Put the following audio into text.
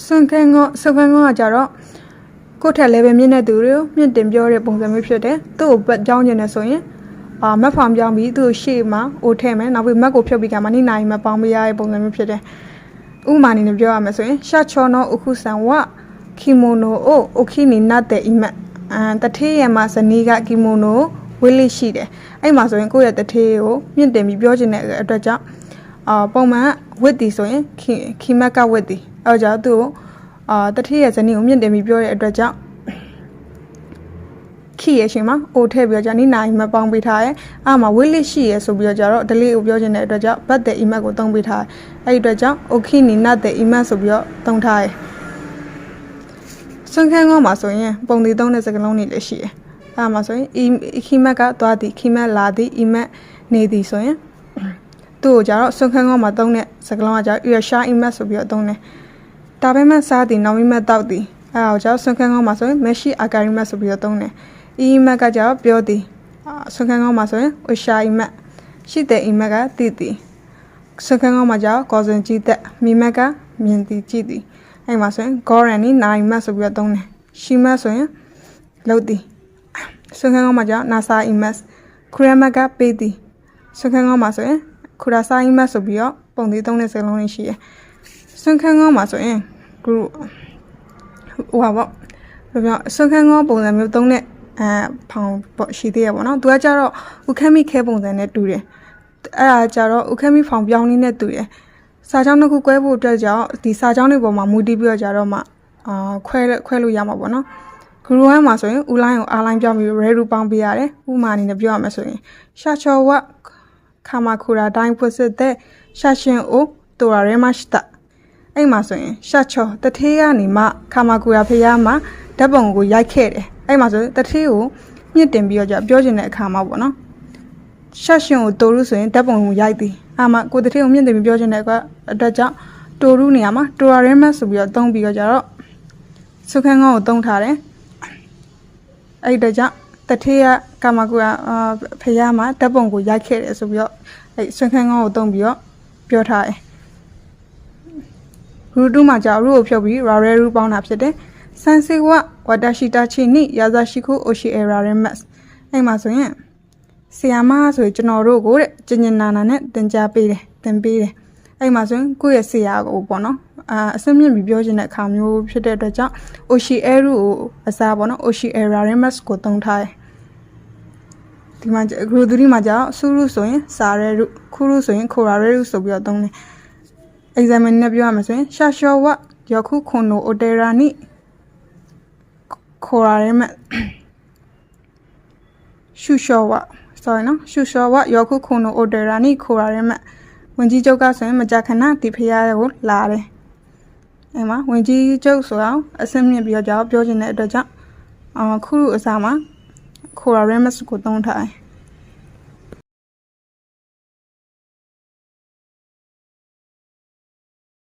စွန်ခဲငေါကကြတော့ကိုယ့်ထက်လည်းပဲမြင့်တဲ့သူတွေကိုမြင့်တင်ပြောတဲ့ပုံစံမျိုးဖြစ်တယ်သူ့ကိုပတ်ကြောင်းကျင်နေဆိုရင်မက်ဖောင်ပြောင်းပြီးသူ့ရှေ့မှာအိုထဲမယ်နောက်ပြီးမက်ကိုဖြုတ်ပြီးကမှနိနိုင်မပေါင်းမရတဲ့ပုံစံမျိုးဖြစ်တယ်ဥမာအနေနဲ့ပြောရမယ်ဆိုရင်ရှာချောနောအခုဆန်ဝကီမိုနိုအိုအိုခီနီနတ်တဲ့အီမတ်တထေးရမှာဇနီးကကီမိုနိုဝေးလေးရှိတယ်အဲ့မှာဆိုရင်ကိုယ့်ရဲ့တထေးကိုမြင့်တင်ပြီးပြောချင်တဲ့အတွက်ကြောင့်ပုံမှန်ဝစ်တီဆိုရင်ခီမက်ကဝစ်တီအဲ့ကြောင့်သူ့ကိုတထေးရဲ့ဇနီးကိုမြင့်တင်ပြီးပြောတဲ့အတွက်ကြောင့်ခီရဲ့ရှင်မှာအိုထည့်ပြီးတော့ကြာနိနိုင်မပေါင်းပေးထားရဲအဲ့မှာဝေးလေးရှိရဲဆိုပြီးတော့ကြတော့ဒလေးကိုပြောချင်တဲ့အတွက်ကြောင့်ဘတ်တဲ့အီမတ်ကိုသုံးပေးထားအဲ့ဒီအတွက်ကြောင့်အိုခီနီနတ်တဲ့အီမတ်ဆိုပြီးတော့သုံးထားရဲစွန်ခဲငေါမှာဆိုရင်ပုံသေးသုံးတဲ့စကားလုံးတွေလည်းရှိတယ်အဲ့မှာဆိုရင်ခီမက်ကသွားသည်ခီမက်လာသည်အီမက်နေသည်ဆိုရင်သူ့ကိုကြတော့စွန်ခဲငေါမှာသုံးတဲ့စကားလုံးကကြတော့ရရှာအီမက်ဆိုပြီးတော့သုံးတယ်ဒါပေမဲ့စားသည်နောက်မီမက်တောက်သည်အဲ့ဒါကိုကြတော့စွန်ခဲငေါမှာဆိုရင်မရှိအာကာရီမက်ဆိုပြီးတော့သုံးတယ်အီမက်ကကြတော့ပြောသည်စွန်ခဲငေါမှာဆိုရင်ဝရှာအီမက်ရှိတဲ့အီမက်ကတည်သည်စွန်ခဲငေါမှာကြတော့ကော်စင်ကြည့်တဲ့မီမက်ကမြင်သည်ကြည့်သည်အဲ့မှာဆိုရင်ဂေါရန်နီနိုင်မတ်ဆိုပြီးတော့သုံးတယ်ရှိမတ်ဆိုရင်လှုပ်သည်စွန်ခဲငေါမှာကြတော့နာဆာအီမတ်ခရမက်ကပေးသည်စွန်ခဲငေါမှာဆိုရင်ခရာဆာအီမတ်ဆိုပြီးတော့ပုံသေးသုံးတဲ့စကားလုံးတွေရှိတယ်စွန်ခဲငေါမှာဆိုရင်ဂရုဟိုပါပေါ့စွန်ခဲငေါပုံစံမျိုးသုံးတဲ့ဖောင်ပေါ့ရှိသေးရပေါ့နော်သူကကြတော့ဥခမ်းမိခဲပုံစံနဲ့တူတယ်အဲ့ဒါကြတော့ဥခမ်းမိဖောင်ပြောင်းလေးနဲ့တူတယ်စာကြောင်းတစ်ခုကွဲဖို့အတွက်ကြောင့်ဒီစာကြောင်းတွေပေါ်မှာမူတည်ပြီးတော့ကြတော့မှခွဲလို့ရမှာပေါ့နော်ဂရူဝမ်မှာဆိုရင်ဦးလိုင်းကိုအားလိုင်းပြောင်းပြီးရဲရူပေါင်းပေးရတယ်ဥမာအနေနဲ့ပြောရမယ်ဆိုရင်ရှာချောဝခါမာခူရာတိုင်းဖွစစ်တဲ့ရှာရှင်အိုတိုရာရဲမရှတာအဲ့မှာဆိုရင်ရှာချောတထေးကနေမှခါမာခူရာဖျားမှာဓာတ်ပုံကိုရိုက်ခဲ့တယ်အဲ့မှာဆိုတထေးကိုမြင့်တင်ပြီးတော့ကြပြောချင်တဲ့အခါမှာပေါ့နော်ရှာရှင်ကိုတိုရုဆိုရင်ဓာတ်ပုံကိုရိုက်သည်အာမကိုတထေးကိုမြင့်တင်ပြီးပြောချင်တဲ့အတွက်ကြောင့်တိုရုနေရာမှာတိုရာရဲမတ်ဆိုပြီးတော့သုံးပြီးတော့ကြတော့ဆုခန်းကောင်းကိုသုံးထားတယ်အဲ့ဒီကြောင့်တထေးကကာမကူဖျားမှာဓာတ်ပုံကိုရိုက်ခဲ့တယ်ဆိုပြီးတော့အဲ့ဆုခန်းကောင်းကိုသုံးပြီးတော့ပြောထားတယ်ရူတူမှာကြောင့်ရူကိုဖြုတ်ပြီးရာရဲရူပေါင်းတာဖြစ်တယ်ဆန်စေဝဝတာရှိတာချီနိယာဇာရှိခုအိုရှိအရာရဲမတ်အဲ့မှာဆိုရင်ဆီယာမဆိုရင်ကျွန်တော်တို့ကိုတဲ့ကျင်ကျင်နာနာနဲ့တင် जा ပေးတယ်တင်ပေးတယ်အဲ့မှာဆိုရင်ကိုယ့်ရဲ့ဆီယာကိုပေါ့နော်အစမြင့်ပြီးပြောချင်တဲ့အခါမျိုးဖြစ်တဲ့အတွက်ကြောင့်အိုရှိအဲရူကိုအစားပေါ့နော်အိုရှိအရာရဲမတ်ကိုသုံးထားတယ်ဒီမှာဂရူဒူရီမှာကြောင့်ဆူရူဆိုရင်စာရဲရူခူရူဆိုရင်ခိုရာရဲရူဆိုပြီးတော့သုံးတယ် examine နဲ့ပြောရမယ်ဆိုရင်ရှာရှောဝယခုခွန်နိုအိုတေရာနိခိုရာရဲမတ်ရှူရှောဝsorry နော်ရှူရှောဝယောခုခုနိုအိုဒေရာနီခိုရာရဲမတ်ဝင်ကြီးချုပ်ကဆိုရင်မကြခဏဒီဖရားကိုလာတယ်အဲ့မှာဝင်ကြီးချုပ်ဆိုအောင်အစမြင့်ပြီးတော့ပြောချင်တဲ့အတွက်ကြောင့်ခုအစားမှာခိုရာရဲမတ်ကိုသုံးထားတယ်